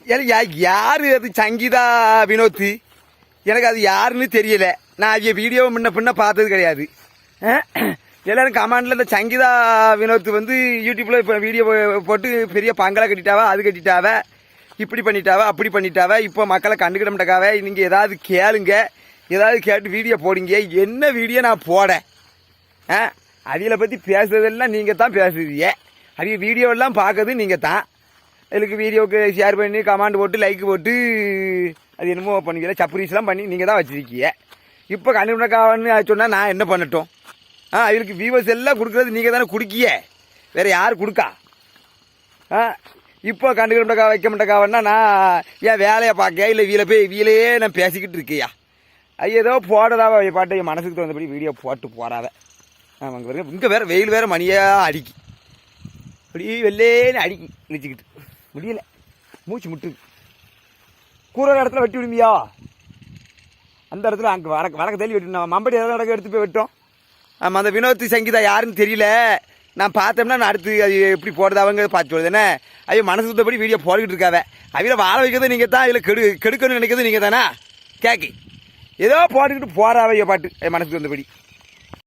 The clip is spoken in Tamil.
யாரு அது சங்கீதா வினோத்? எனக்கு அது யாருன்னு தெரியல. நான் அவங்க வீடியோவை முன்ன பின்ன பார்த்தது கிடையாது. எல்லாரும் கமெண்ட்ல இந்த சங்கீதா வினோத் வந்து யூடியூப்ல இப்போ வீடியோ போட்டு பெரிய பங்களா கட்டிட்டாவா, அது கட்டிட்டாவ, இப்படி பண்ணிட்டாவ, அப்படி பண்ணிட்டாவ, இப்போ மக்களை கண்டுக்கிட மாட்டேக்காவ. நீங்க ஏதாவது கேளுங்க, ஏதாவது கேட்டு வீடியோ போடுங்க. என்ன வீடியோ நான் போட? அவியலை பற்றி பேசுறதெல்லாம் நீங்கள் தான் பேசுறீங்க. அவிய வீடியோவெல்லாம் பார்க்கறது நீங்கள் தான். இதுக்கு வீடியோவுக்கு ஷேர் பண்ணி கமெண்ட் போட்டு லைக் போட்டு அது என்னமோ பண்ணிக்கல, சப்ரீஸ்லாம் பண்ணி நீங்கள் தான் வச்சுருக்கீங்க. இப்போ கண்டுபிடிக்காவன்னு சொன்னால் நான் என்ன பண்ணட்டும்? அவருக்கு வியூவர்ஸ் எல்லாம் கொடுக்குறது நீங்கள் தானே குடிக்கிய, வேறு யார் கொடுக்கா? இப்போ கண்டுக்கிட்டக்கா வைக்க மாட்டேக்காவன்னா நான் ஏன் வேலையை பார்க்க இல்லை வீலையே நான் பேசிக்கிட்டு இருக்கியா? ஏதோ போடுறதாவ பாட்டு என் மனசுக்கு தகுந்தபடி வீடியோ போட்டு போறாவ. ஆமாங்க பாருங்க, இங்கே வேறு வெயில் வேறு மணியாக அடிக்கி, அப்படி வெள்ளேன்னு அடிக்கி இழிச்சிக்கிட்டு முடியல, மூச்சு முட்டு. கூற இடத்துல வெட்டி விடுமியா? அந்த இடத்துல அங்கே வடக்க தள்ளி வெட்டி மம்படி எதாவது இடக்க எடுத்து போய் வெட்டோம். ஆமாம், அந்த வினோத் சங்கீதா யாருன்னு தெரியல. நான் பார்த்தோம்னா நான் அடுத்து அது எப்படி போடுறதாவங்க பார்த்து சொல்லுதுன்னு ஐயோ மனசு சுத்தப்படி வீடியோ போட்டுக்கிட்டு இருக்காவ. அவையில் வாழ வைக்கிறது நீங்கள் தான், இதில் கெடுக்கணும்னு நினைக்கிறது நீங்கள் தானே கேட்கி ஏதோ போட்டுக்கிட்டு போறாவைய பாட்டு மனசுக்கு வந்தபடி.